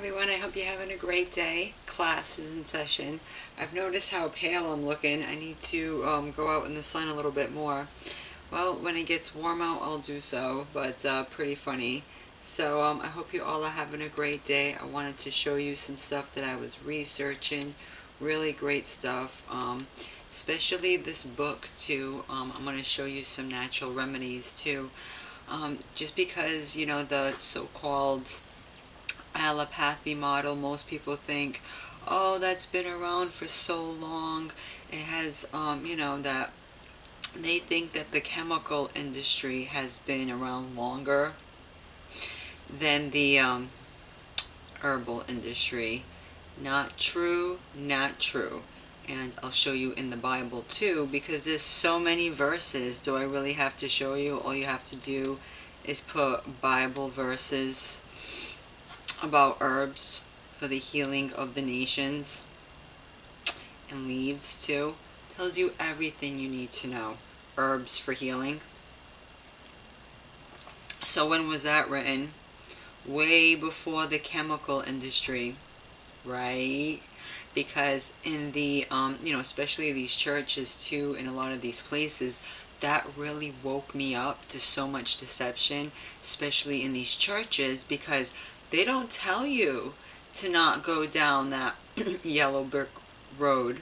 everyone, I hope you're having a great day. Class is in session. I've noticed how pale I'm looking. I need to go out in the sun a little bit more. Well, when it gets warm out, I'll do so, but pretty funny. So I hope you all are having a great day. I wanted to show you some stuff that I was researching. Really great stuff. Especially this book too. I'm going to show you some natural remedies too. Just because, you know, the so-called allopathy model, most people think, oh, that's been around for so long. It has, you know, that they think that the chemical industry has been around longer than the herbal industry. Not true, not true. And I'll show you in the Bible too, because there's so many verses. Do I really have to show you? All you have to do is put Bible verses about herbs for the healing of the nations, and leaves too. Tells you everything you need to know. Herbs for healing. So when was that written? Way before the chemical industry, right? Because in the you know, especially these churches too, in a lot of these places, that really woke me up to so much deception, especially in these churches, because they don't tell you to not go down that yellow brick road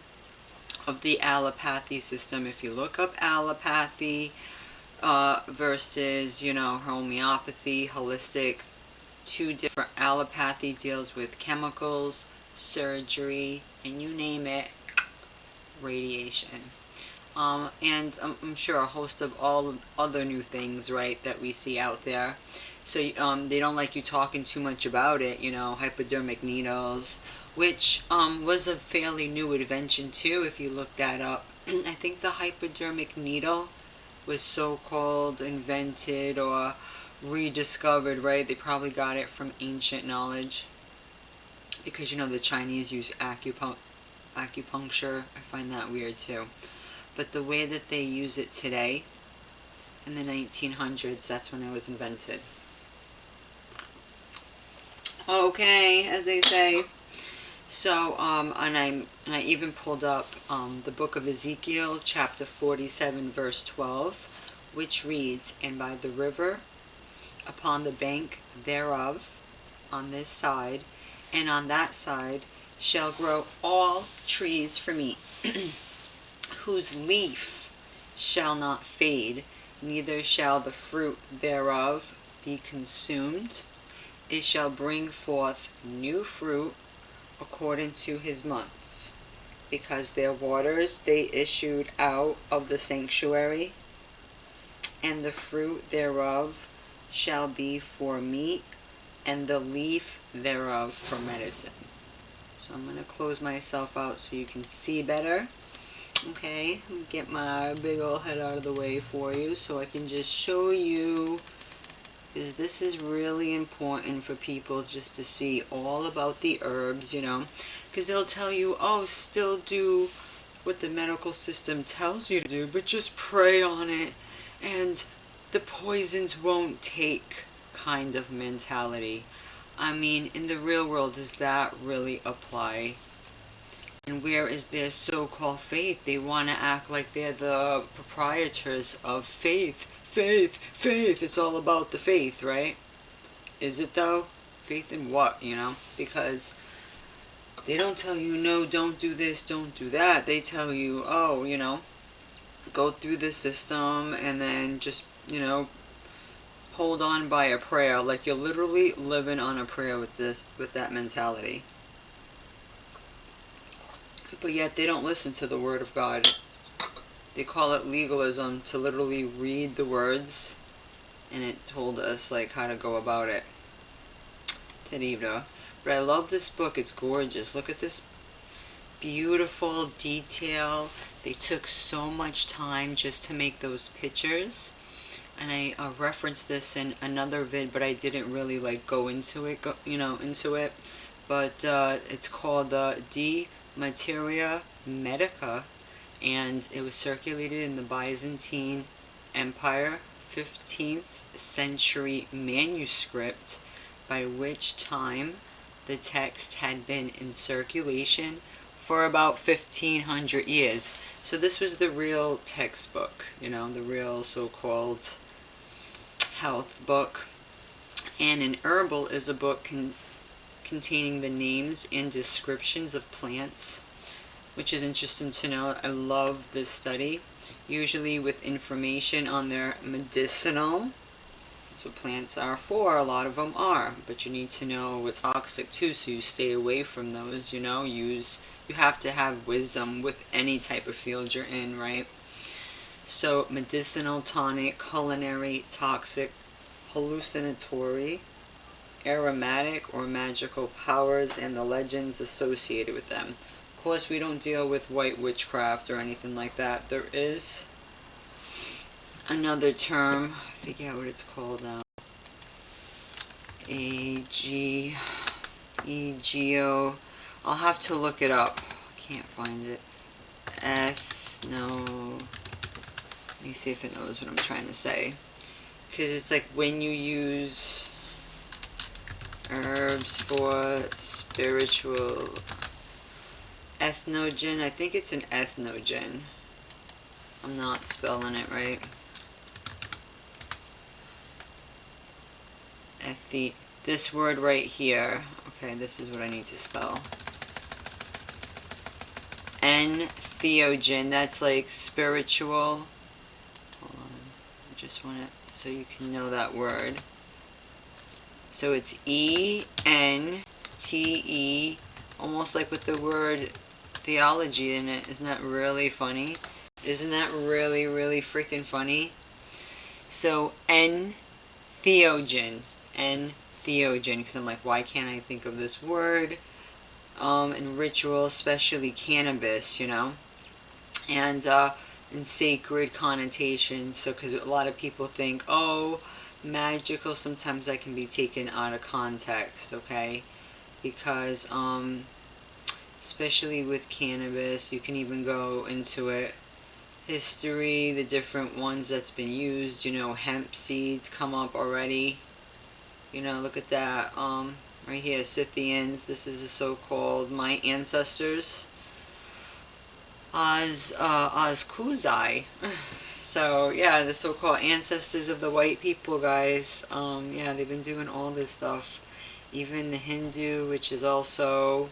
of the allopathy system. If you look up allopathy versus, you know, homeopathy, holistic, two different. Allopathy deals with chemicals, surgery, and you name it, radiation. And I'm sure a host of all other new things, right, that we see out there. So they don't like you talking too much about it, you know, hypodermic needles, which was a fairly new invention too, if you look that up. I think the hypodermic needle was so-called invented or rediscovered, right? They probably got it from ancient knowledge, because, you know, the Chinese use acupuncture. I find that weird too. But the way that they use it today, in the 1900s, that's when it was invented. Okay, as they say. So, and I even pulled up the book of Ezekiel, chapter 47, verse 12, which reads, "And by the river, upon the bank thereof, on this side, and on that side, shall grow all trees for meat, whose leaf shall not fade, neither shall the fruit thereof be consumed. It shall bring forth new fruit according to his months, because their waters they issued out of the sanctuary, and the fruit thereof shall be for meat, and the leaf thereof for medicine." So I'm going to close myself out so you can see better. Okay, get my big old head out of the way for you so I can just show you, because this is really important for people just to see all about the herbs, you know, because they'll tell you, oh, still do what the medical system tells you to do, but just pray on it and the poisons won't take kind of mentality. I mean, in the real world, does that really apply? And where is their so-called faith? They want to act like they're the proprietors of faith. Faith, faith. It's all about the faith, right? Is it though? Faith in what, you know? Because they don't tell you, no, don't do this, don't do that. They tell you, oh, you know, go through the system and then just, you know, hold on by a prayer. Like you're literally living on a prayer with that mentality. But yet they don't listen to the Word of God. They call it legalism to literally read the words, and it told us like how to go about it. Terrible. But I love this book. It's gorgeous. Look at this beautiful detail. They took so much time just to make those pictures. And I referenced this in another vid, but I didn't really like go into it, into it. But it's called De Materia Medica, and it was circulated in the Byzantine Empire, 15th century manuscript, by which time the text had been in circulation for about 1500 years. So this was the real textbook, the real so-called health book. And an herbal is a book containing the names and descriptions of plants, which is interesting to know. I love this study, usually with information on their medicinal. That's what plants are for, a lot of them are, but you need to know what's toxic too, so you stay away from those, you have to have wisdom with any type of field you're in, right? So medicinal, tonic, culinary, toxic, hallucinatory, aromatic, or magical powers, and the legends associated with them. Of course, we don't deal with white witchcraft or anything like that. There is another term, I forget what it's called now. Ego. I'll have to look it up. Can't find it. No. Let me see if it knows what I'm trying to say. Because it's like when you use herbs for spiritual ethnogen. I think it's an ethnogen. I'm not spelling it right. This word right here. Okay, this is what I need to spell. Entheogen. That's like spiritual. Hold on. I just want it so you can know that word. So it's E-N-T-E, almost like with the word theology in it. Isn't that really funny? Isn't that really, really freaking funny? So entheogen, because I'm like, why can't I think of this word? In ritual, especially cannabis, and in sacred connotations. So, because a lot of people think, oh, magical, sometimes that can be taken out of context, okay? Because, especially with cannabis, you can even go into it. History, the different ones that's been used, hemp seeds come up already. Look at that, right here, Scythians. This is the so-called, my ancestors. Ozkuzai. So, yeah, the so-called ancestors of the white people, guys. Yeah, they've been doing all this stuff. Even the Hindu, which is also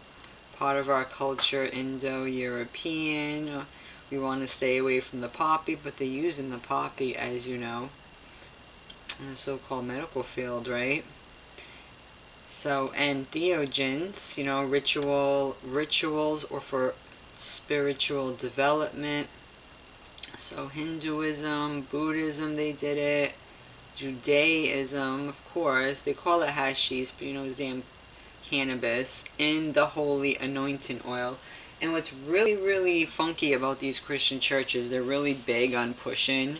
part of our culture, Indo-European. We want to stay away from the poppy, but they're using the poppy, as you know, in the so-called medical field, right? So, entheogens, rituals or for spiritual development. So Hinduism, Buddhism, they did it. Judaism, of course, they call it hashish, but cannabis in the holy anointing oil. And what's really, really funky about these Christian churches, they're really big on pushing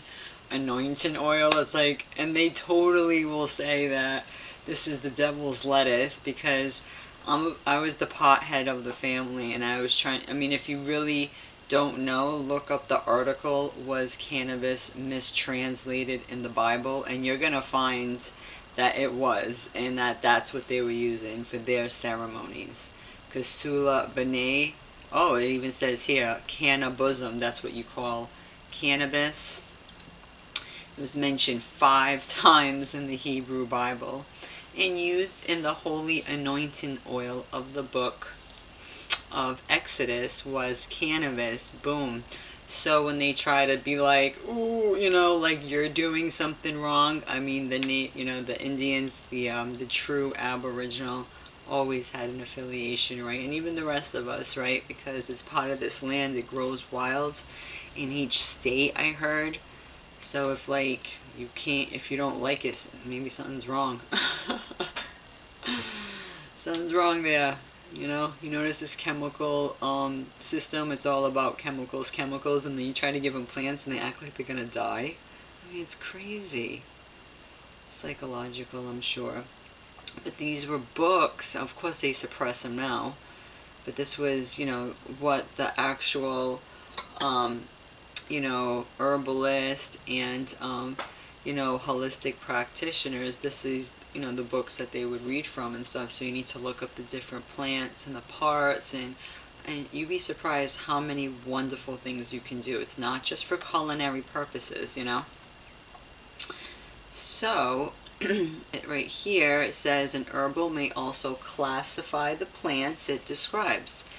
anointing oil. It's like, and they totally will say that this is the devil's lettuce, because I was the pothead of the family, and I was trying, if you really don't know, look up the article, was cannabis mistranslated in the Bible, and you're going to find that it was, and that's what they were using for their ceremonies. Because Sula B'nai, oh, it even says here, cannabism, that's what you call cannabis. It was mentioned 5 times in the Hebrew Bible, and used in the holy anointing oil of the book of Exodus was cannabis. Boom. So when they try to be like, ooh, like you're doing something wrong, the Indians, the true Aboriginal, always had an affiliation, right? And even the rest of us, right? Because it's part of this land that grows wild in each state, I heard. So if if you don't like it, maybe something's wrong. Something's wrong there. You notice this chemical system, it's all about chemicals, and then you try to give them plants and they act like they're going to die. It's crazy. Psychological, I'm sure. But these were books, of course they suppress them now, but this was, what the actual, herbalist and, holistic practitioners, this is the books that they would read from and stuff. So you need to look up the different plants and the parts, and you'd be surprised how many wonderful things you can do. It's not just for culinary purposes, So, right here it says an herbal may also classify the plants it describes,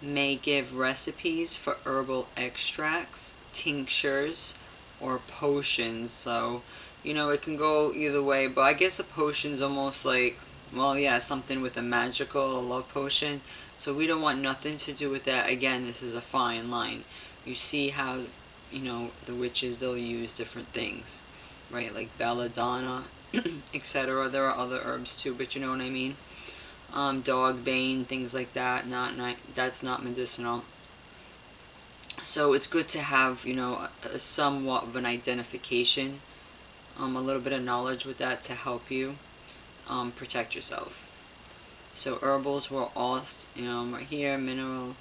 may give recipes for herbal extracts, tinctures, or potions. So, it can go either way, but I guess a potion's almost like, well, yeah, something with a magical, a love potion. So we don't want nothing to do with that. Again, this is a fine line. You see how, the witches, they'll use different things, right? Like belladonna, etc. There are other herbs too, but you know what I mean? Dog bane, things like that. That's not medicinal. So it's good to have, a somewhat of an identification, a little bit of knowledge with that to help you protect yourself. So herbals were all, right here, mineral,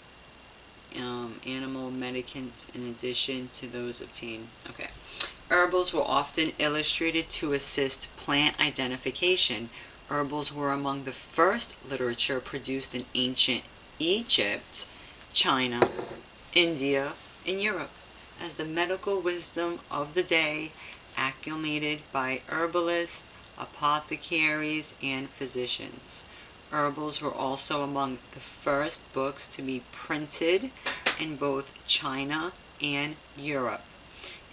animal medicaments in addition to those obtained. Okay. Herbals were often illustrated to assist plant identification. Herbals were among the first literature produced in ancient Egypt, China, India, and Europe, as the medical wisdom of the day, acclimated by herbalists, apothecaries, and physicians. Herbals were also among the first books to be printed in both China and Europe.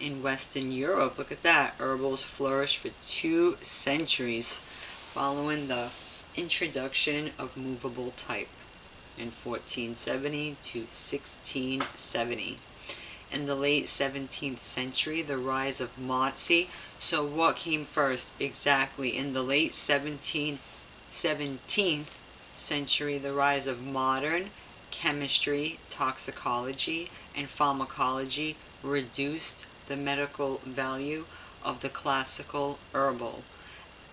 In Western Europe, look at that, herbals flourished for 2 centuries following the introduction of movable type in 1470 to 1670. In the late 17th century, the rise of modesty. So what came first exactly? In the late 17th century, the rise of modern chemistry, toxicology, and pharmacology reduced the medical value of the classical herbal.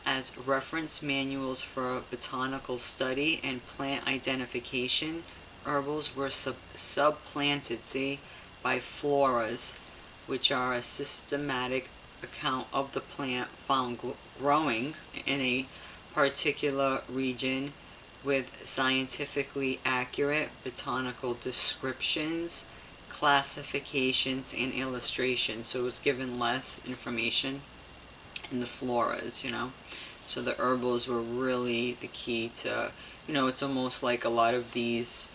As reference manuals for botanical study and plant identification, herbals were supplanted, by floras, which are a systematic account of the plant found growing in a particular region with scientifically accurate botanical descriptions, classifications, and illustrations. So it was given less information in the floras, So the herbals were really the key to, it's almost like a lot of these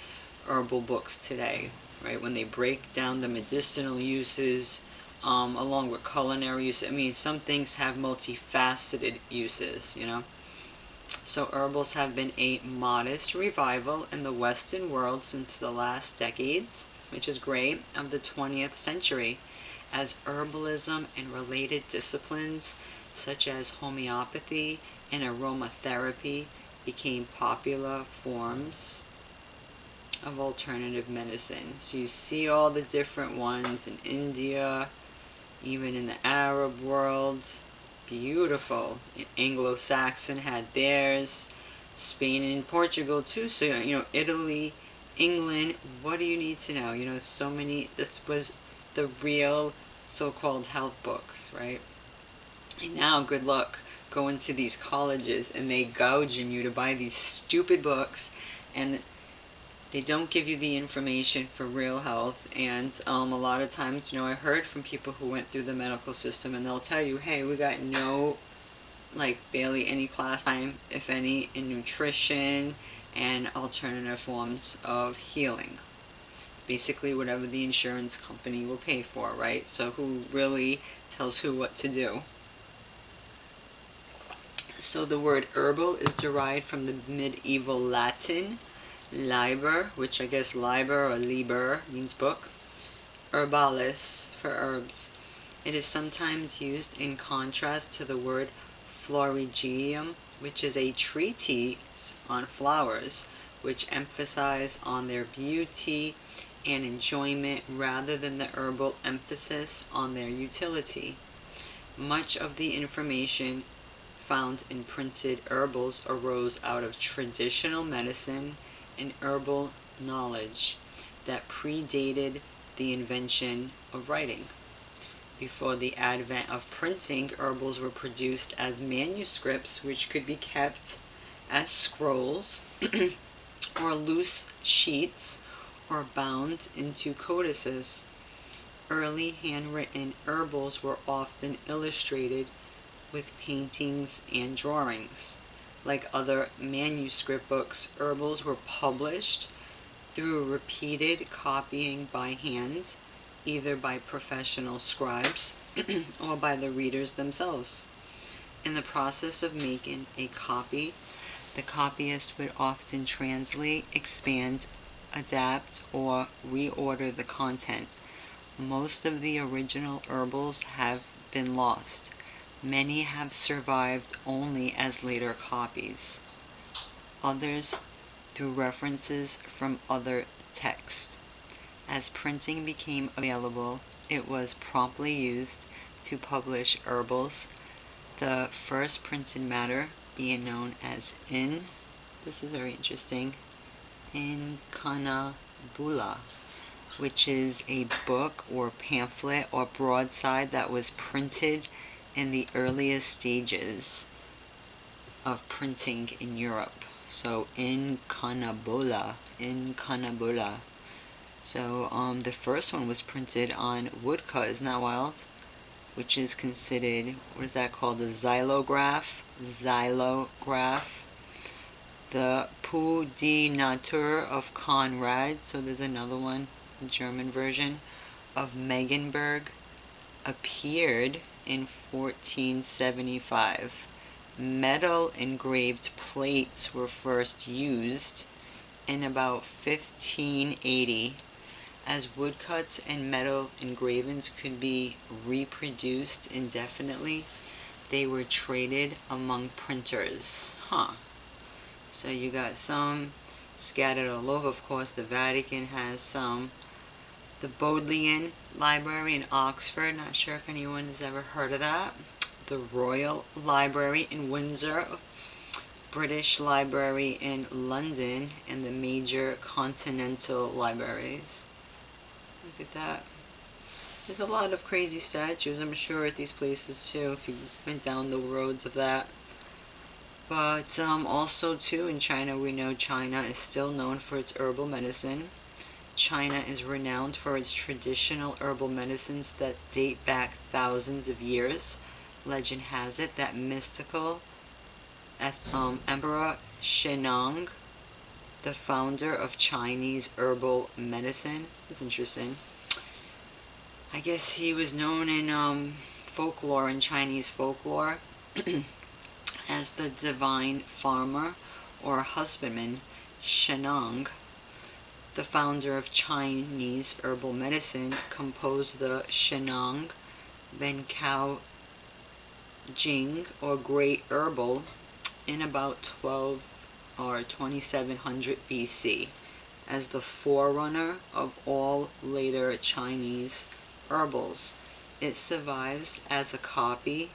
herbal books today, right? When they break down the medicinal uses, along with culinary use. I mean, some things have multifaceted uses, So herbals have been a modest revival in the Western world since the last decades, which is great, of the 20th century, as herbalism and related disciplines such as homeopathy and aromatherapy became popular forms of alternative medicine. So you see all the different ones in India, even in the Arab world. Beautiful. Anglo-Saxon had theirs, Spain and Portugal too. So, Italy, England, what do you need to know? So many, this was the real so-called health books, right? And now, good luck going to these colleges and they gouging you to buy these stupid books, and they don't give you the information for real health. And a lot of times, I heard from people who went through the medical system, and they'll tell you, hey, we got no, barely any class time, if any, in nutrition and alternative forms of healing. It's basically whatever the insurance company will pay for, right? So who really tells who what to do? So the word herbal is derived from the medieval Latin liber, which I guess liber or liber means book, herbalis for herbs. It is sometimes used in contrast to the word florigeum, which is a treatise on flowers, which emphasize on their beauty and enjoyment rather than the herbal emphasis on their utility. Much of the information found in printed herbals arose out of traditional medicine and herbal knowledge that predated the invention of writing. Before the advent of printing, herbals were produced as manuscripts, which could be kept as scrolls or loose sheets or bound into codices. Early handwritten herbals were often illustrated with paintings and drawings. Like other manuscript books, herbals were published through repeated copying by hand, either by professional scribes or by the readers themselves. In the process of making a copy, the copyist would often translate, expand, adapt, or reorder the content. Most of the original herbals have been lost. Many have survived only as later copies. Others through references from other texts. As printing became available, it was promptly used to publish herbals, the first printed matter being known as this is very interesting, Incanabula, which is a book or pamphlet or broadside that was printed in the earliest stages of printing in Europe. So Incanabula. So the first one was printed on woodcut, isn't that wild? Which is considered, what is that called? The xylograph. The Pou de Nature of Conrad. So there's another one, the German version of Megenberg, appeared in 1475. Metal engraved plates were first used in about 1580. As woodcuts and metal engravings could be reproduced indefinitely, they were traded among printers. So you got some scattered all over. Of course, the Vatican has some. The Bodleian Library in Oxford, not sure if anyone has ever heard of that. The Royal Library in Windsor, British Library in London, and the major continental libraries. Look at that. There's a lot of crazy statues, I'm sure, at these places too, if you went down the roads of that. But also too, in China, we know China is still known for its herbal medicine. China is renowned for its traditional herbal medicines that date back thousands of years. Legend has it that mystical Emperor Shennong, the founder of Chinese herbal medicine, that's interesting. I guess he was known in folklore, in Chinese folklore, as the divine farmer or husbandman. Shennong, the founder of Chinese herbal medicine, composed the Shennong Bencao Jing, or Great Herbal, in about 12 or 2700 BC, as the forerunner of all later Chinese herbals. It survives as a copy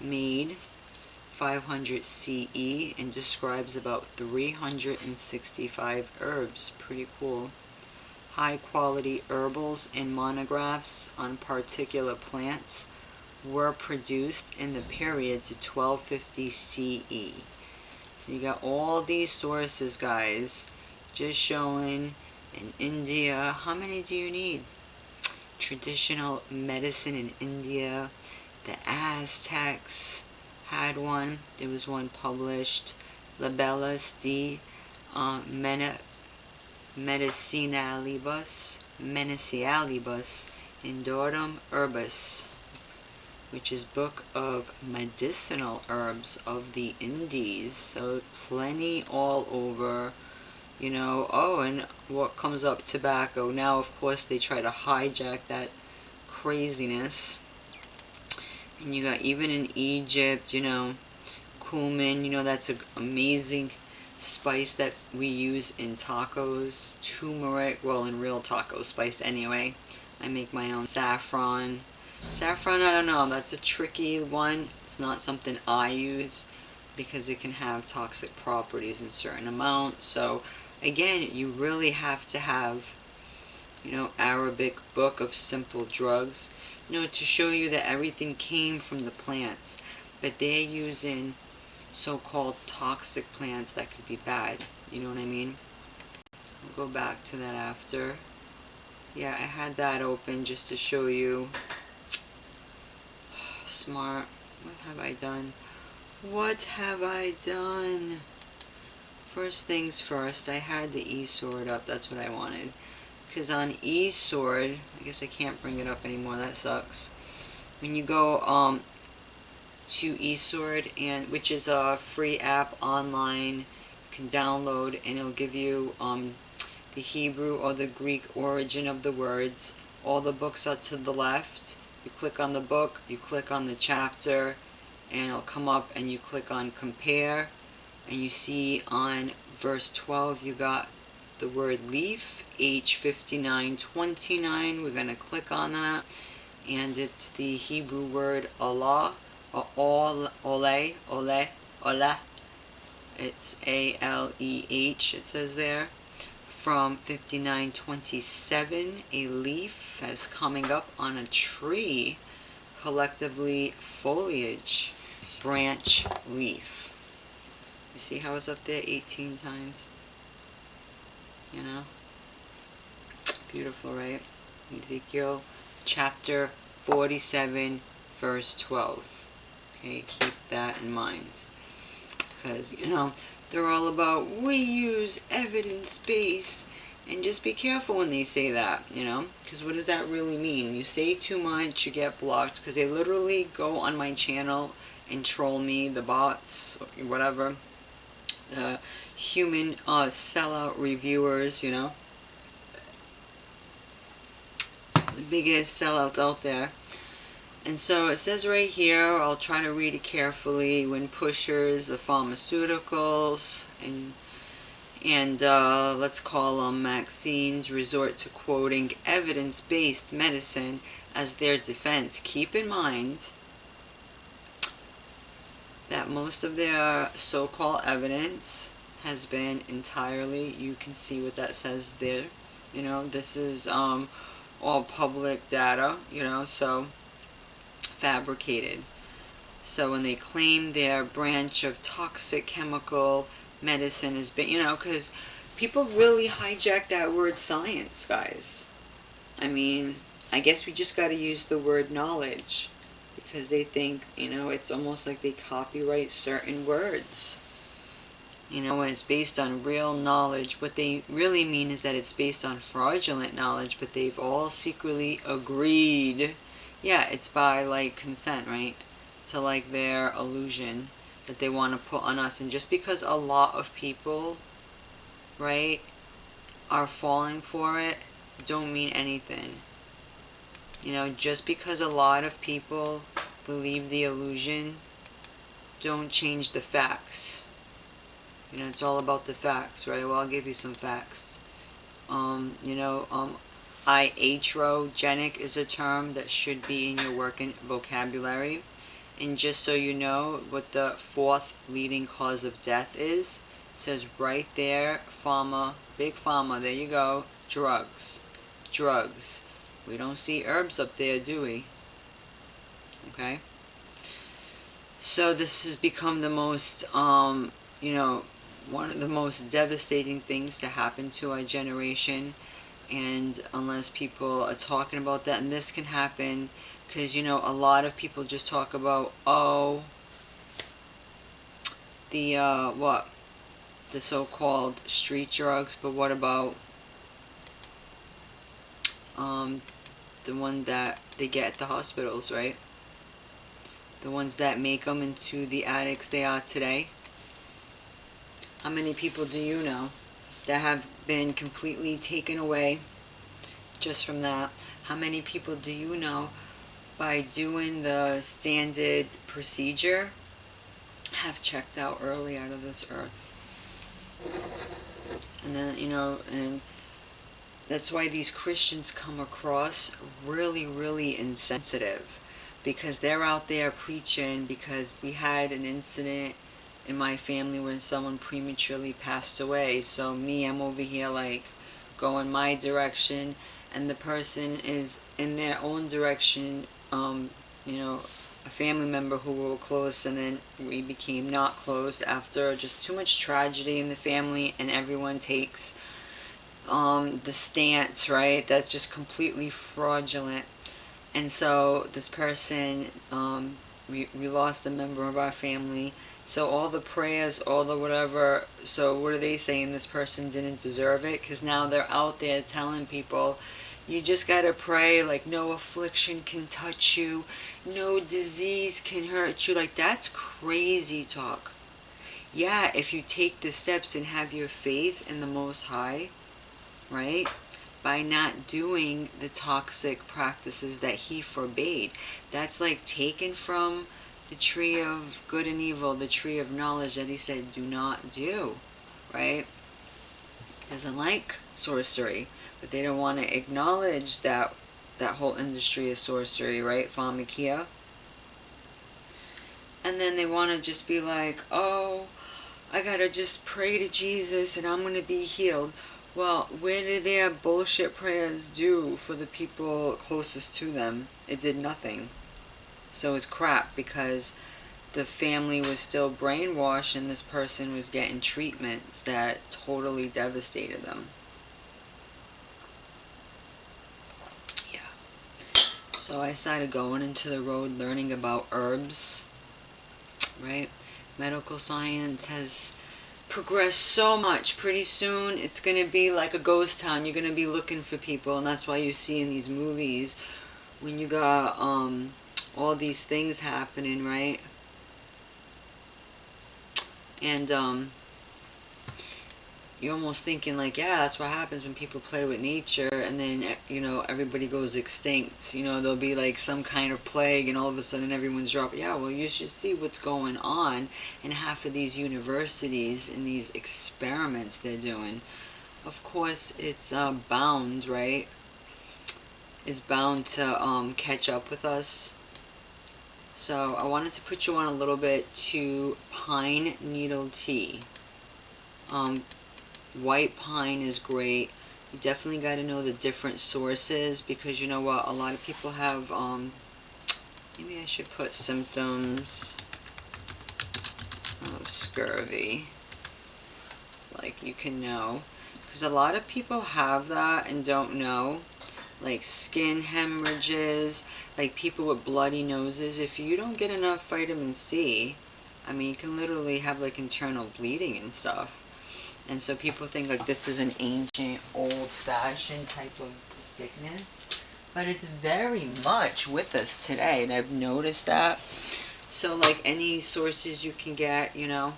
made 500 CE and describes about 365 herbs. Pretty cool. High quality herbals and monographs on particular plants were produced in the period to 1250 CE. So you got all these sources, guys, just showing in India. How many do you need? Traditional medicine in India. The Aztecs had one. There was one published. Libellus de Medicinalibus Indorum Herbis, which is Book of Medicinal Herbs of the Indies. So plenty all over, you know. Oh, and what comes up? Tobacco. Now, of course, they try to hijack that craziness. And you got, even in Egypt, you know, cumin, you know, that's an amazing spice that we use in tacos. Turmeric, well, in real taco spice anyway. I make my own. Saffron. Saffron, I don't know, that's a tricky one. It's not something I use because it can have toxic properties in certain amounts. So again, you really have to have, you know, Arabic Book of Simple Drugs. to show you that everything came from the plants, but they're using so-called toxic plants that could be bad. You know what I mean? I'll go back to that after. Yeah, I had that open just to show you. Smart. What have I done? What have I done? First things first, I had the E-sword up. That's what I wanted. Because on E-sword, I guess I can't bring it up anymore. That sucks. When you go to eSword, and which is a free app online, you can download, and it'll give you the Hebrew or the Greek origin of the words. All the books are to the left. You click on the book, you click on the chapter, and it'll come up, and you click on compare, and you see on verse 12 you got the word leaf, H5929. We're going to click on that, and it's the Hebrew word Allah, or ole. It's A-L-E-H, it says there. From 5927, a leaf is coming up on a tree, collectively foliage, branch, leaf. You see how it's up there 18 times? You know? Beautiful, right? Ezekiel chapter 47, verse 12. Okay, keep that in mind. Because, they're all about, we use evidence-based, and just be careful when they say that, because what does that really mean? You say too much, you get blocked, because they literally go on my channel and troll me, the bots, whatever, human sellout reviewers, the biggest sellouts out there. And so it says right here, I'll try to read it carefully, when pushers of pharmaceuticals and let's call them vaccines resort to quoting evidence-based medicine as their defense. Keep in mind that most of their so-called evidence has been entirely, you can see what that says there, this is all public data, so fabricated. So when they claim their branch of toxic chemical medicine has been, because people really hijack that word science, guys. I mean, I guess we just got to use the word knowledge, because they think, it's almost like they copyright certain words. When it's based on real knowledge, what they really mean is that it's based on fraudulent knowledge, but they've all secretly agreed. Yeah, it's by, consent, right? To, their illusion that they want to put on us. And just because a lot of people, right, are falling for it, don't mean anything. Just because a lot of people believe the illusion, don't change the facts. It's all about the facts, right? Well, I'll give you some facts. Iatrogenic is a term that should be in your working vocabulary. And just so you know what the fourth leading cause of death is, it says right there, pharma, big pharma, there you go, drugs. Drugs. We don't see herbs up there, do we? Okay? So this has become the most, one of the most devastating things to happen to our generation. And unless people are talking about that, and this can happen because, a lot of people just talk about, the, the so-called street drugs, but what about, the one that they get at the hospitals, right? The ones that make them into the addicts they are today. How many people do you know that have been completely taken away just from that? How many people do you know, by doing the standard procedure, have checked out early out of this earth? And then, and that's why these Christians come across really, really insensitive, because they're out there preaching, because we had an incident in my family when someone prematurely passed away. So me, I'm over here going my direction, and the person is in their own direction, you know, a family member who were close, and then we became not close after just too much tragedy in the family, and everyone takes the stance, right? That's just completely fraudulent. And so this person, we lost a member of our family. So all the prayers, all the whatever, so what are they saying? This person didn't deserve it? Because now they're out there telling people, you just got to pray, like no affliction can touch you, no disease can hurt you. Like, that's crazy talk. Yeah, if you take the steps and have your faith in the Most High, right? By not doing the toxic practices that he forbade. That's like taken from the tree of good and evil, the tree of knowledge that he said do not do, right? Doesn't like sorcery, but they don't want to acknowledge that that whole industry is sorcery, right? Pharmakia. And then they want to just be like, oh, I gotta just pray to Jesus and I'm gonna be healed. Well, where did their bullshit prayers do for the people closest to them? It did nothing. So it's crap, because the family was still brainwashed and this person was getting treatments that totally devastated them. Yeah. So I started going into the road learning about herbs, right? Medical science has progress so much. Pretty soon it's going to be like a ghost town. You're going to be looking for people, and that's why you see in these movies when you got all these things happening, right? And you're almost thinking like, yeah, that's what happens when people play with nature, and then, you know, everybody goes extinct. You know, there'll be like some kind of plague and all of a sudden everyone's dropping. Yeah, well, you should see what's going on in half of these universities and these experiments they're doing. Of course, it's bound, right? It's bound to catch up with us. So I wanted to put you on a little bit to pine needle tea. White pine is great. You definitely got to know the different sources, because you know what, a lot of people have maybe I should put symptoms of scurvy. It's like you can know, because a lot of people have that and don't know, like skin hemorrhages, like people with bloody noses. If you don't get enough vitamin C, I mean, you can literally have like internal bleeding and stuff. And so people think like this is an ancient, old-fashioned type of sickness, but it's very much with us today, and I've noticed that. So like any sources you can get, you know.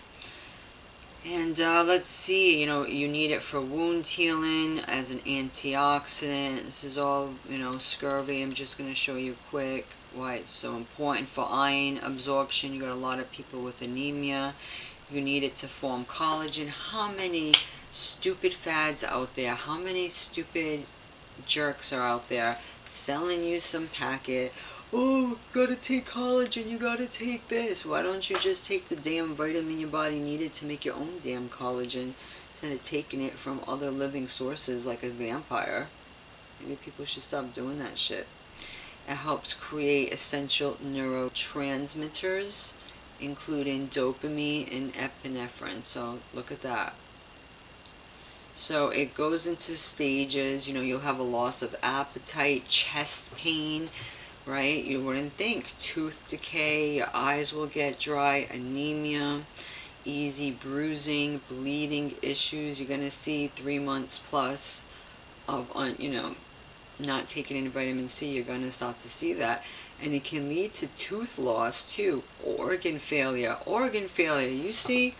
And let's see, you know, you need it for wound healing, as an antioxidant. This is all, you know, scurvy. I'm just going to show you quick why it's so important. For iron absorption, you got a lot of people with anemia. You need it to form collagen. How many stupid fads out there? How many stupid jerks are out there selling you some packet? Oh, you gotta take collagen, you gotta take this. Why don't you just take the damn vitamin your body needed to make your own damn collagen, instead of taking it from other living sources like a vampire? Maybe people should stop doing that shit. It helps create essential neurotransmitters, including dopamine and epinephrine. So look at that. So it goes into stages. You know, you'll have a loss of appetite, chest pain, right? You wouldn't think. Tooth decay, your eyes will get dry, anemia, easy bruising, bleeding issues. You're going to see 3 months plus of, you know, not taking any vitamin C. You're going to start to see that. And it can lead to tooth loss too, organ failure. Organ failure. You see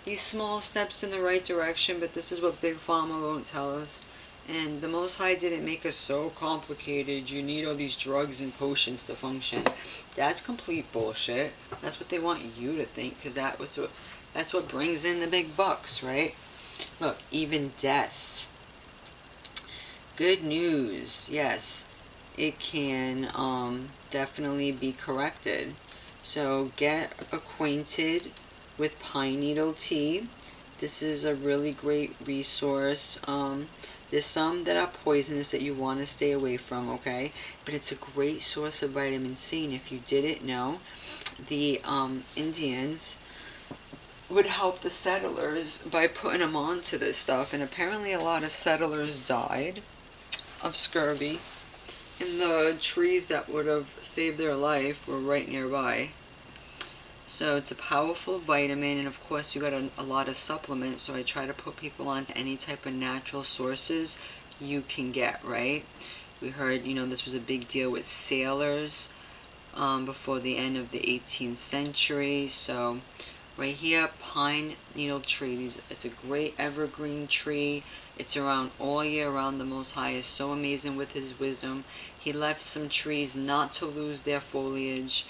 these small steps in the right direction, but this is what Big Pharma won't tell us. And the Most High didn't make us so complicated. You need all these drugs and potions to function. That's complete bullshit. That's what they want you to think, because that's what brings in the big bucks, right? Look, even death. Good news. Yes, it can definitely be corrected. So get acquainted with pine needle tea. This is a really great resource. There's some that are poisonous that you want to stay away from, okay? But it's a great source of vitamin C, and if you didn't know, the Indians would help the settlers by putting them onto this stuff, and apparently a lot of settlers died of scurvy, and the trees that would have saved their life were right nearby. So it's a powerful vitamin, and of course you got a lot of supplements, so I try to put people on to any type of natural sources you can get, right? We heard, this was a big deal with sailors before the end of the 18th century. So right here, pine needle tree. It's a great evergreen tree. It's around all year round. The Most High is so amazing with his wisdom. He left some trees not to lose their foliage.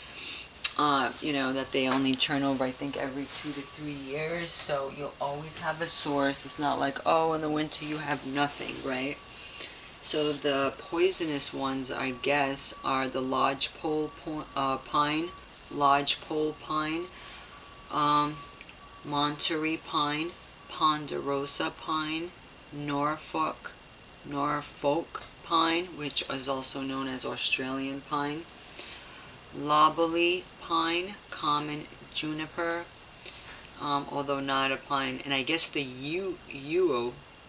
That they only turn over, I think, every 2 to 3 years. So you'll always have a source. It's not like, oh, in the winter you have nothing, right? So the poisonous ones, I guess, are the lodgepole pine, Monterey pine, ponderosa pine, Norfolk pine, which is also known as Australian pine, loblolly pine, common juniper, although not a pine, and I guess the yew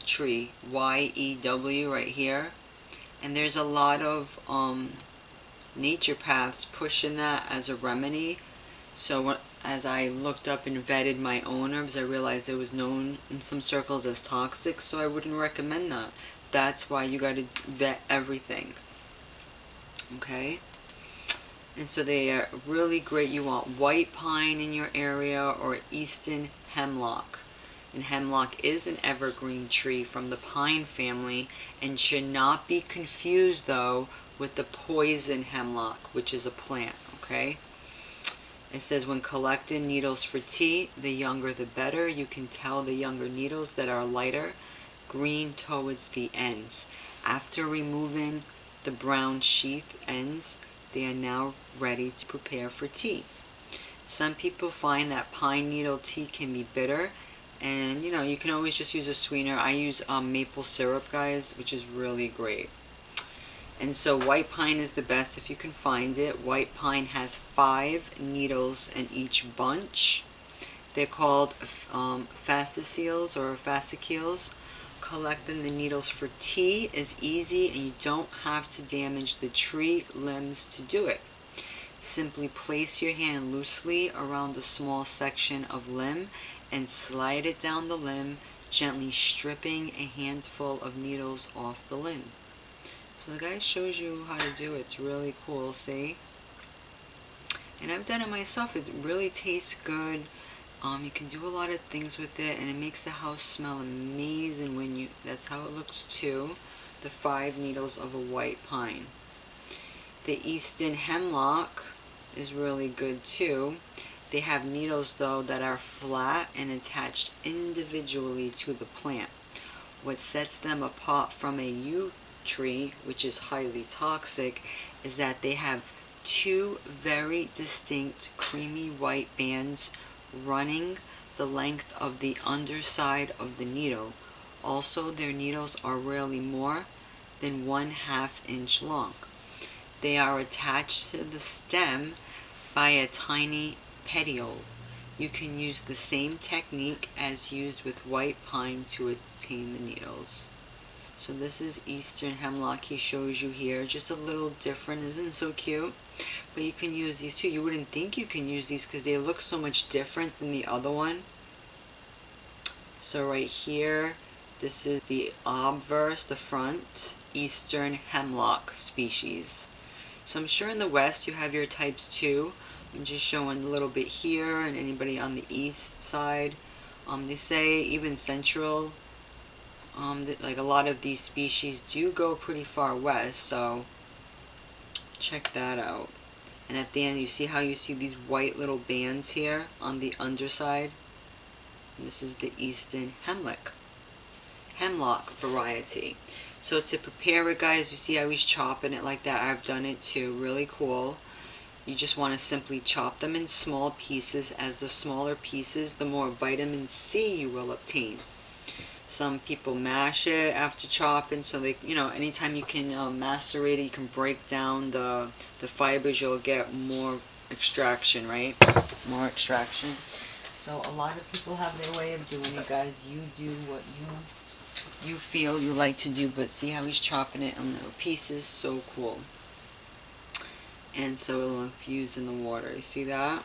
tree, Y-E-W, right here. And there's a lot of nature paths pushing that as a remedy. So as I looked up and vetted my own herbs, I realized it was known in some circles as toxic, so I wouldn't recommend that. That's why you got to vet everything. Okay? And so they are really great. You want white pine in your area or eastern hemlock. And hemlock is an evergreen tree from the pine family and should not be confused, though, with the poison hemlock, which is a plant, okay? It says when collecting needles for tea, the younger the better. You can tell the younger needles that are lighter, green towards the ends. After removing the brown sheath ends, they are now ready to prepare for tea. Some people find that pine needle tea can be bitter, and you can always just use a sweetener. I use maple syrup, guys, which is really great. And so white pine is the best if you can find it. White pine has 5 needles in each bunch. They're called fascicles or fascicles. Collecting the needles for tea is easy, and you don't have to damage the tree limbs to do it. Simply place your hand loosely around a small section of limb and slide it down the limb, gently stripping a handful of needles off the limb. So the guy shows you how to do it. It's really cool, see? And I've done it myself. It really tastes good. You can do a lot of things with it, and it makes the house smell amazing when that's how it looks too. The 5 needles of a white pine. The eastern hemlock is really good too. They have needles, though, that are flat and attached individually to the plant. What sets them apart from a yew tree, which is highly toxic, is that they have 2 very distinct creamy white bands running the length of the underside of the needle. Also, their needles are rarely more than 1/2 inch long. They are attached to the stem by a tiny petiole. You can use the same technique as used with white pine to obtain the needles. So this is eastern hemlock he shows you here, just a little different. Isn't it so cute? But you can use these too. You wouldn't think you can use these because they look so much different than the other one. So right here, this is the obverse, the front, eastern hemlock species. So I'm sure in the west you have your types too. I'm just showing a little bit here, and anybody on the east side. They say even central, like a lot of these species do go pretty far west, so check that out. And at the end, you see how you see these white little bands here on the underside? And this is the eastern hemlock variety. So to prepare it, guys, you see how he's chopping it like that? I've done it too. Really cool. You just want to simply chop them in small pieces. As the smaller pieces, the more vitamin C you will obtain. Some people mash it after chopping, so they, anytime you can macerate it, you can break down the fibers, you'll get more extraction, right? More extraction. So a lot of people have their way of doing it, guys. You do what you feel you like to do, but see how he's chopping it in little pieces? So cool. And so it'll infuse in the water. You see that?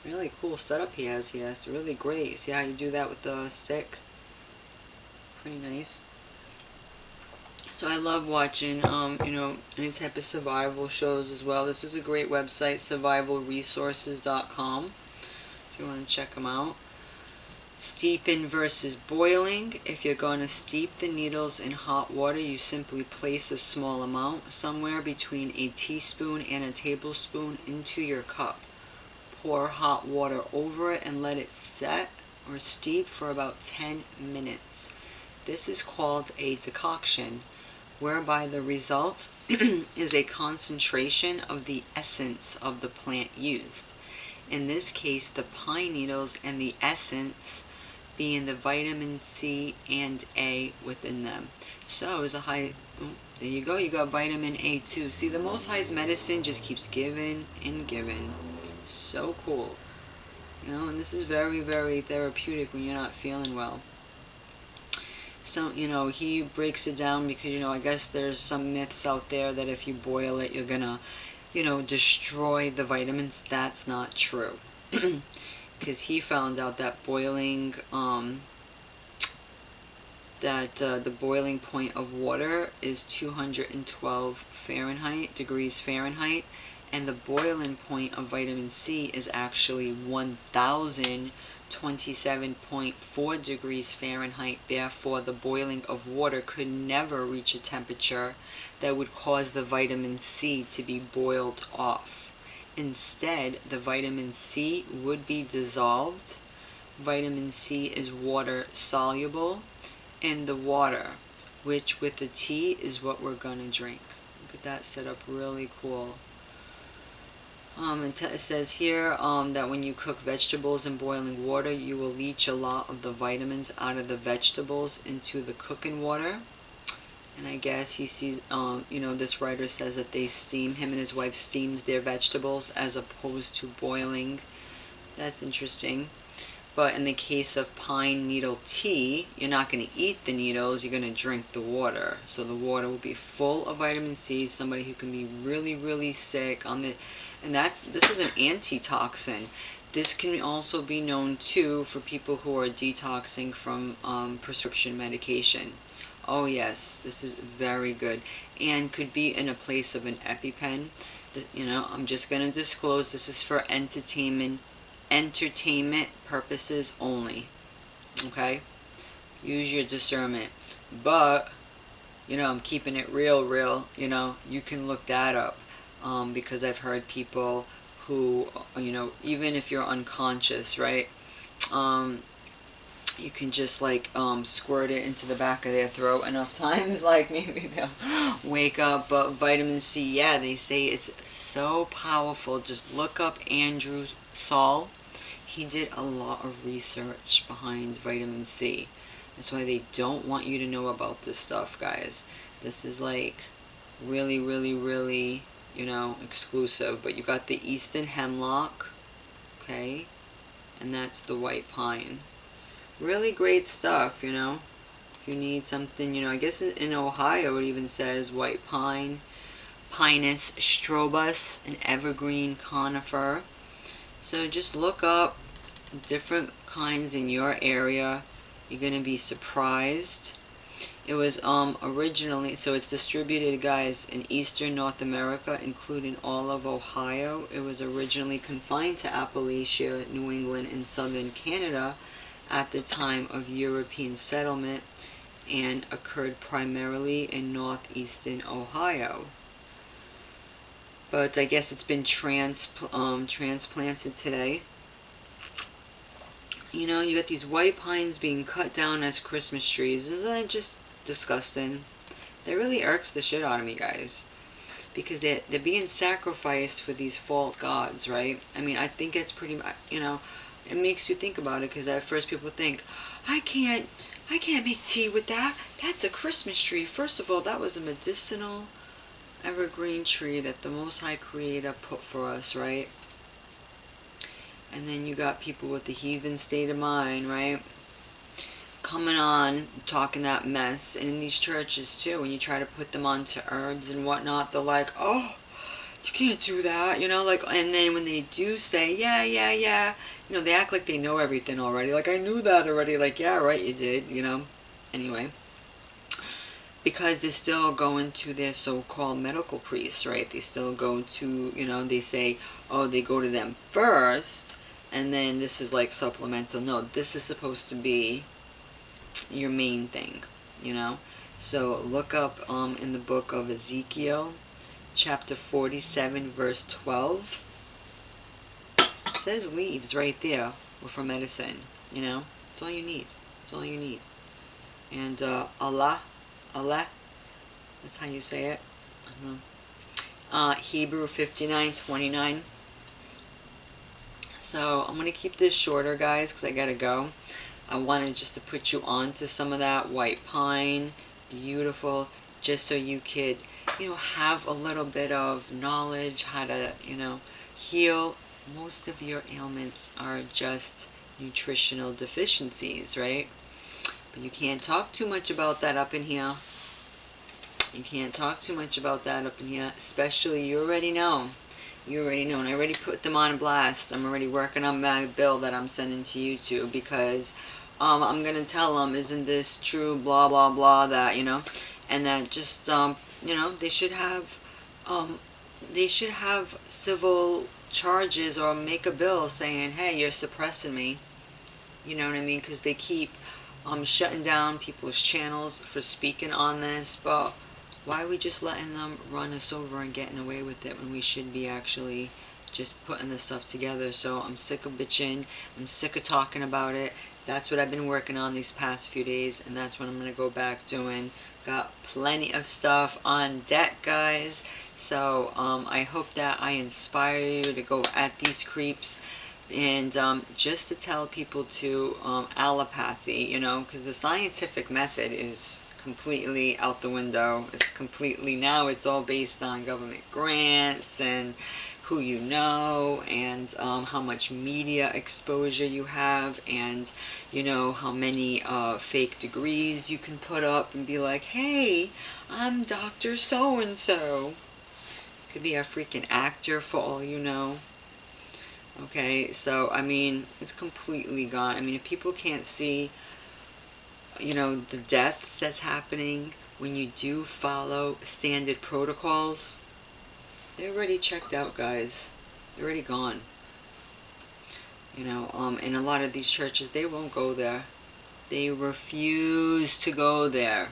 Really cool setup he has here. It's really great. You see how you do that with the stick? Pretty nice. So I love watching, any type of survival shows as well. This is a great website, survivalresources.com, if you want to check them out. Steeping versus boiling. If you're going to steep the needles in hot water, you simply place a small amount, somewhere between a teaspoon and a tablespoon, into your cup. Pour hot water over it and let it set or steep for about 10 minutes. This is called a decoction, whereby the result is a concentration of the essence of the plant used. In this case, the pine needles, and the essence being the vitamin C and A within them. So it's a high, there you go, you got vitamin A too. See, the Most High's medicine just keeps giving and giving. So cool. And this is very, very therapeutic when you're not feeling well. So, he breaks it down because, I guess there's some myths out there that if you boil it, you're gonna, destroy the vitamins. That's not true. Because he found out that boiling, the boiling point of water is 212 degrees Fahrenheit, and the boiling point of vitamin C is actually 1027.4 degrees Fahrenheit. Therefore, the boiling of water could never reach a temperature that would cause the vitamin C to be boiled off. Instead, the vitamin C would be dissolved. Vitamin C is water soluble in the water, which with the tea is what we're gonna drink. Look at that setup, really cool. It says here that when you cook vegetables in boiling water, you will leach a lot of the vitamins out of the vegetables into the cooking water. And I guess he sees, this writer says that they steam, him and his wife steams their vegetables as opposed to boiling. That's interesting. But in the case of pine needle tea, you're not going to eat the needles, you're going to drink the water. So the water will be full of vitamin C. Somebody who can be really, really sick and this is an antitoxin. This can also be known too for people who are detoxing from prescription medication. Oh yes, this is very good, and could be in a place of an EpiPen. I'm just going to disclose this is for entertainment purposes only. Okay? Use your discernment. But, I'm keeping it real. You can look that up. Because I've heard people who, even if you're unconscious, right? You can just squirt it into the back of their throat enough times, maybe they'll wake up. But vitamin C, yeah, they say it's so powerful. Just look up Andrew Saul. He did a lot of research behind vitamin C. That's why they don't want you to know about this stuff, guys. This is really, really, really, exclusive. But you got the eastern hemlock, okay, and that's the white pine. Really great stuff, If you need something, I guess in Ohio it even says white pine, Pinus strobus, an evergreen conifer. So just look up different kinds in your area. You're going to be surprised. It was originally, so it's distributed, guys, in eastern North America, including all of Ohio. It was originally confined to Appalachia, New England, and southern Canada at the time of European settlement, and occurred primarily in northeastern Ohio. But I guess it's been transplanted today. You got these white pines being cut down as Christmas trees. Isn't that just disgusting? That really irks the shit out of me, guys. Because they're being sacrificed for these false gods, right? I mean, I think it's pretty, it makes you think about it, because at first people think, I can't make tea with that. That's a Christmas tree. First of all, that was a medicinal evergreen tree that the Most High Creator put for us, right? And then you got people with the heathen state of mind, right? Coming on, talking that mess. And in these churches too, when you try to put them onto herbs and whatnot, they're like, oh, you can't do that, like, and then when they do say, yeah, they act like they know everything already. Like, I knew that already. Like, yeah, right, you did, Anyway, because they're still going to their so-called medical priests, right? They still go to, they say, oh, they go to them first, and then this is like supplemental. No, this is supposed to be your main thing, So look up in the book of Ezekiel, chapter 47, verse 12. It says leaves right there for medicine, It's all you need. It's all you need. And Allah, that's how you say it. Hebrew 59:29. So I'm going to keep this shorter, guys, because I got to go. I wanted just to put you on to some of that white pine. Beautiful. Just so you could, have a little bit of knowledge how to, heal. Most of your ailments are just nutritional deficiencies, right? But you can't talk too much about that up in here. You can't talk too much about that up in here, especially you already know. You already know, and I already put them on blast. I'm already working on my bill that I'm sending to YouTube, because I'm going to tell them, isn't this true, blah, blah, blah, that, and that just, they should have civil charges, or make a bill saying, hey, you're suppressing me. You know what I mean? Because they keep shutting down people's channels for speaking on this, but why are we just letting them run us over and getting away with it when we should be actually just putting this stuff together? So I'm sick of bitching. I'm sick of talking about it. That's what I've been working on these past few days, and that's what I'm going to go back doing. Got plenty of stuff on deck, guys. So I hope that I inspire you to go at these creeps. And just to tell people to allopathy, because the scientific method is completely out the window. It's completely, now it's all based on government grants and who you know, and how much media exposure you have, and how many fake degrees you can put up and be like, hey, I'm Dr. So-and-so. Could be a freaking actor for all you know. Okay, so I mean, it's completely gone. I mean, if people can't see, the deaths that's happening when you do follow standard protocols, they're already checked out, guys. They're already gone. In a lot of these churches, they won't go there. They refuse to go there.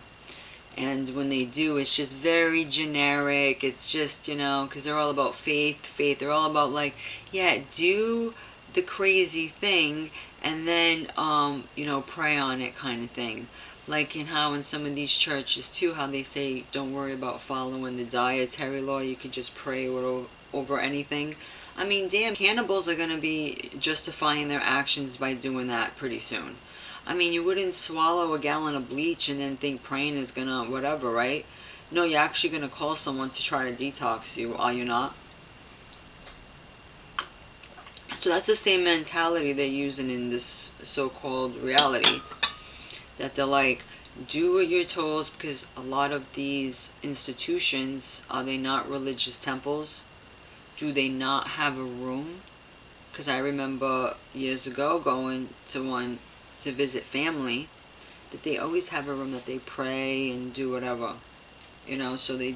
And when they do, it's just very generic. It's just, because they're all about faith. They're all about, like, yeah, do the crazy thing and then, pray on it, kind of thing. Like in how in some of these churches, too, how they say, don't worry about following the dietary law. You can just pray over anything. I mean, damn, cannibals are going to be justifying their actions by doing that pretty soon. I mean, you wouldn't swallow a gallon of bleach and then think praying is gonna whatever, right? No, you're actually gonna call someone to try to detox you, are you not? So that's the same mentality they're using in this so-called reality. That they're like, do what you're told, because a lot of these institutions, are they not religious temples? Do they not have a room? Because I remember years ago going to one to visit family, that they always have a room that they pray and do whatever, so they,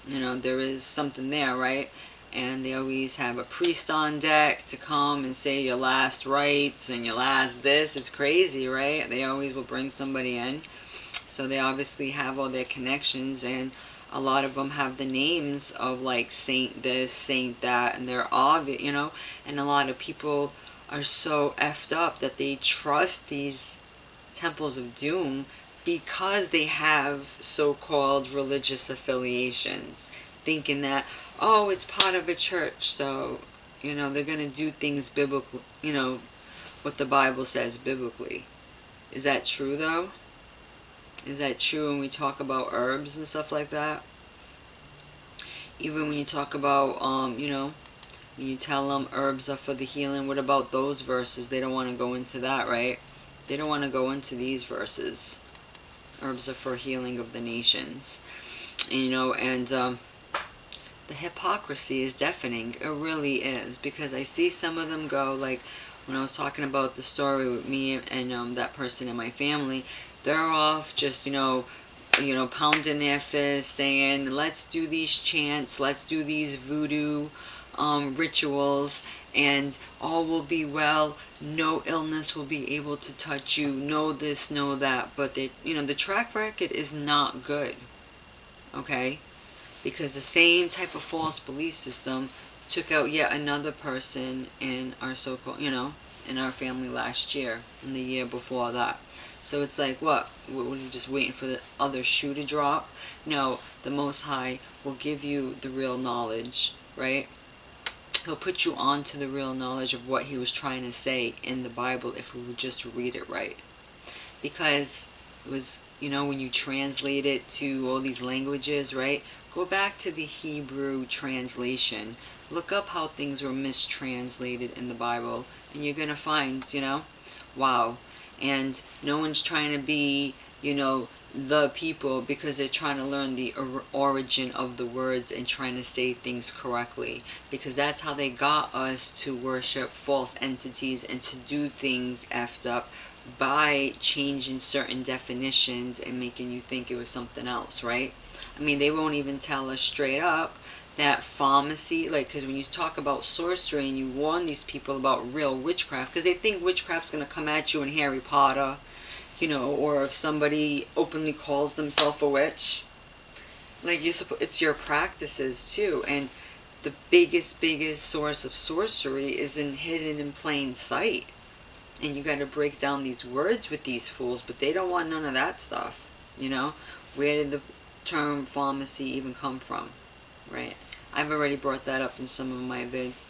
there is something there, right? And they always have a priest on deck to come and say your last rites and your last this. It's crazy, right? They always will bring somebody in, so they obviously have all their connections, and a lot of them have the names of like saint this, saint that, and they're obvious, and a lot of people are so effed up that they trust these temples of doom because they have so-called religious affiliations, thinking that, oh, it's part of a church, so, You know, they're going to do things biblical, you know, what the Bible says biblically. Is that true, though? Is that true when we talk about herbs and stuff like that? Even when you talk about, you know, when you tell them herbs are for the healing, what about those verses? They don't want to go into that, right? They don't want to go into these verses. Herbs are for healing of the nations. And, you know, and the hypocrisy is deafening. It really is. Because I see some of them go, like, when I was talking about the story with me and that person in my family, they're off just, you know, pounding their fists, saying, let's do these chants, let's do these voodoo rituals, and all will be well, no illness will be able to touch you, no this, no that. But they, you know, the track record is not good, okay? Because the same type of false belief system took out yet another person in our so-called, you know, in our family last year, and the year before that. So it's like, what? We're just waiting for the other shoe to drop? No, the Most High will give you the real knowledge, right? He'll put you on to the real knowledge of what he was trying to say in the Bible if we would just read it right. Because it was, you know, when you translate it to all these languages, right? Go back to the Hebrew translation. Look up how things were mistranslated in the Bible, and you're going to find, you know, wow. And no one's trying to be, you know, the people, because they're trying to learn the origin of the words and trying to say things correctly. Because that's how they got us to worship false entities and to do things effed up by changing certain definitions and making you think it was something else, right? I mean, they won't even tell us straight up that pharmacy, like, because when you talk about sorcery and you warn these people about real witchcraft, because they think witchcraft's going to come at you in Harry Potter, you know, or if somebody openly calls themselves a witch, like, it's your practices too. And the biggest source of sorcery is hidden in plain sight. And you got to break down these words with these fools, but they don't want none of that stuff, you know. Where did the term pharmacy even come from, right? I've already brought that up in some of my vids.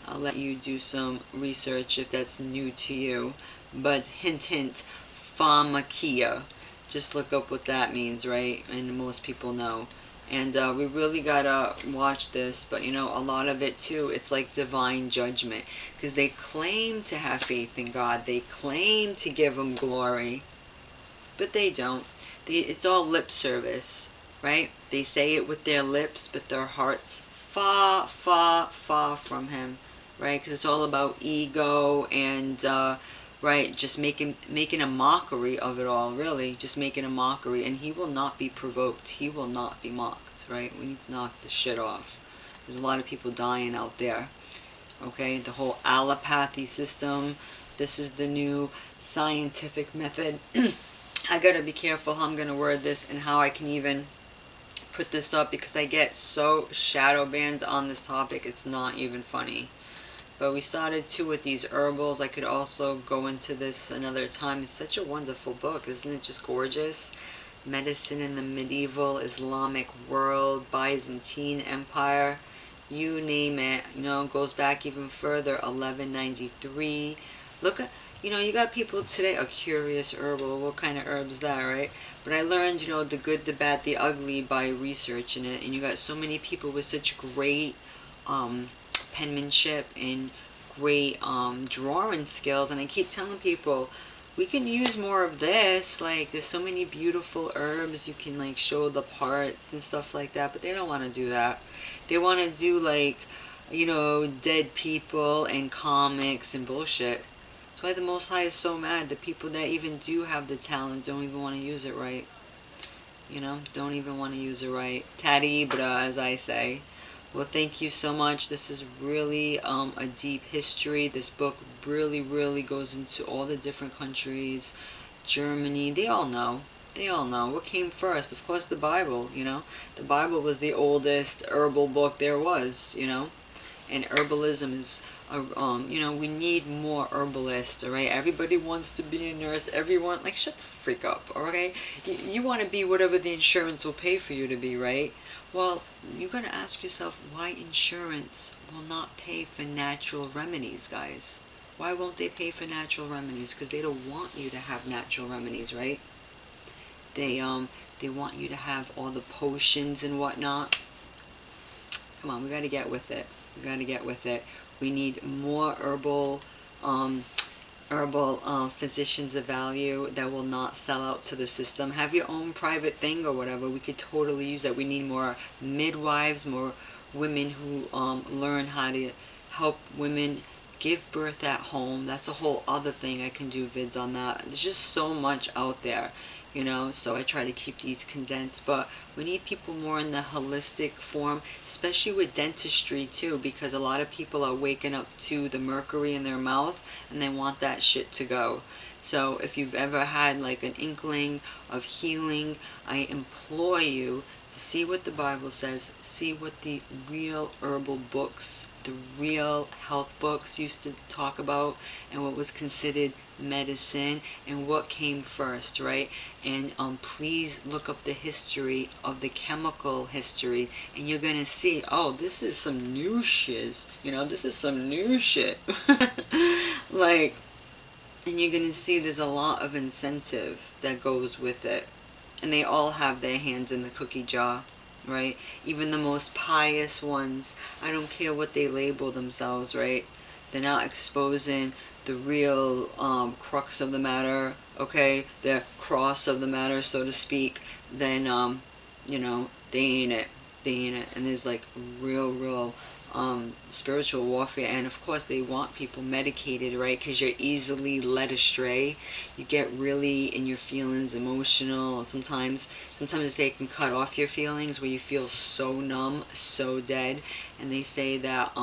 I'll let you do some research if that's new to you. But hint, hint, pharmakia. Just look up what that means, right? And most people know. And we really gotta watch this, but you know, a lot of it too, it's like divine judgment. Because they claim to have faith in God. They claim to give him glory. But they don't. It's all lip service, right? They say it with their lips, but their heart's far, far, far from him, right? Because it's all about ego and, right, just making a mockery of it all, really. Just making a mockery. And he will not be provoked. He will not be mocked, right? We need to knock this shit off. There's a lot of people dying out there, okay? The whole allopathy system. This is the new scientific method. I gotta be careful how I'm gonna word this and how I can even put this up, because I get so shadow banned on this topic, it's not even funny. But we started too with these herbals. I could also go into this another time. It's such a wonderful book, isn't it just gorgeous? Medicine in the Medieval Islamic World, Byzantine Empire, you name it. You know, it goes back even further, 1193. Look at, you know, you got people today, a curious herbal, what kind of herbs that, right? But I learned, you know, the good, the bad, the ugly by researching it. And you got so many people with such great penmanship and great drawing skills. And I keep telling people, we can use more of this. Like, there's so many beautiful herbs. You can, like, show the parts and stuff like that. But they don't want to do that. They want to do, like, you know, dead people and comics and bullshit. That's why the Most High is so mad. The people that even do have the talent don't even want to use it right. You know, don't even want to use it right. Taribra, as I say. Well, thank you so much. This is really a deep history. This book really, really goes into all the different countries. Germany, they all know. They all know. What came first? Of course, the Bible, you know. The Bible was the oldest herbal book there was, you know. And herbalism is, you know, we need more herbalists, alright? Everybody wants to be a nurse. Everyone, like, shut the freak up, alright? You want to be whatever the insurance will pay for you to be, right? Well, you got to ask yourself why insurance will not pay for natural remedies, guys. Why won't they pay for natural remedies? Because they don't want you to have natural remedies, right? They want you to have all the potions and whatnot. Come on, we got to get with it. We got to get with it. We need more um, herbal physicians of value that will not sell out to the system. Have your own private thing or whatever. We could totally use that. We need more midwives, more women who learn how to help women give birth at home. That's a whole other thing. I can do vids on that. There's just so much out there, you know, so I try to keep these condensed. But we need people more in the holistic form, especially with dentistry too, because a lot of people are waking up to the mercury in their mouth and they want that shit to go. So if you've ever had like an inkling of healing, I implore you to see what the Bible says, see what the real herbal books, the real health books used to talk about, and what was considered medicine, and what came first, right? And please look up the history of the chemical history, and you're gonna see, oh, this is some new shit, you know, this is some new shit. Like, and you're gonna see there's a lot of incentive that goes with it, and they all have their hands in the cookie jar, right? Even the most pious ones, I don't care what they label themselves, right? They're not exposing the real crux of the matter, okay? The cross of the matter, so to speak. Then, you know, they ain't it. They ain't it. And there's like real spiritual warfare, and of course they want people medicated, right? Because you're easily led astray. You get really in your feelings, emotional. Sometimes they say it can cut off your feelings, where you feel so numb, so dead. And they say that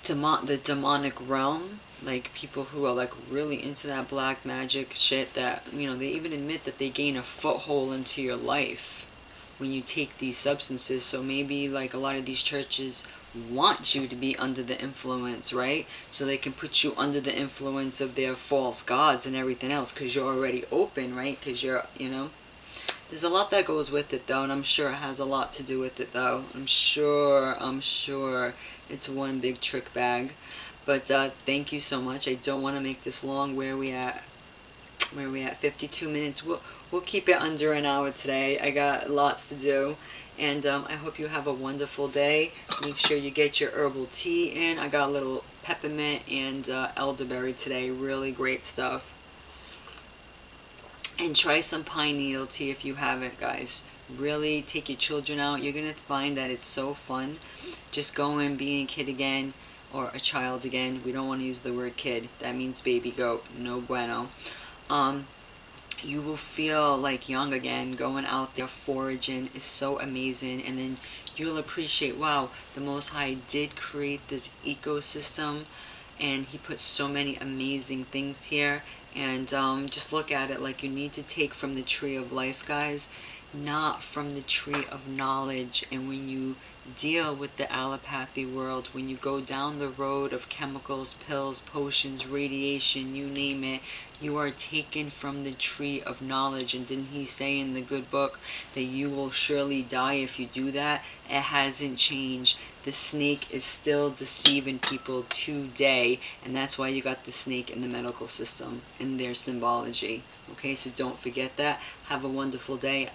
the demonic realm, like people who are like really into that black magic shit, that, you know, they even admit that they gain a foothold into your life when you take these substances. So maybe like a lot of these churches want you to be under the influence, right? So they can put you under the influence of their false gods and everything else, because you're already open, right? Because you're, you know, there's a lot that goes with it though, and I'm sure it has a lot to do with it though. I'm sure it's one big trick bag. But thank you so much. I don't want to make this long. Where are we at? 52 minutes. We'll keep it under an hour today. I got lots to do, and I hope you have a wonderful day. Make sure you get your herbal tea in. I got a little peppermint and elderberry today. Really great stuff. And try some pine needle tea if you haven't, guys. Really take your children out. You're gonna find that it's so fun. Just go and being a kid again, or a child again. We don't want to use the word kid. That means baby goat. No bueno. You will feel like young again. Going out there foraging is so amazing, and then you'll appreciate, wow, the Most High did create this ecosystem, and he put so many amazing things here. And just look at it like you need to take from the tree of life, guys, not from the tree of knowledge. And when you deal with the allopathy world, when you go down the road of chemicals, pills, potions, radiation, you name it, you are taken from the tree of knowledge. And didn't he say in the good book that you will surely die if you do that? It hasn't changed. The snake is still deceiving people today, and that's why you got the snake in the medical system in their symbology. Okay, so don't forget that. Have a wonderful day.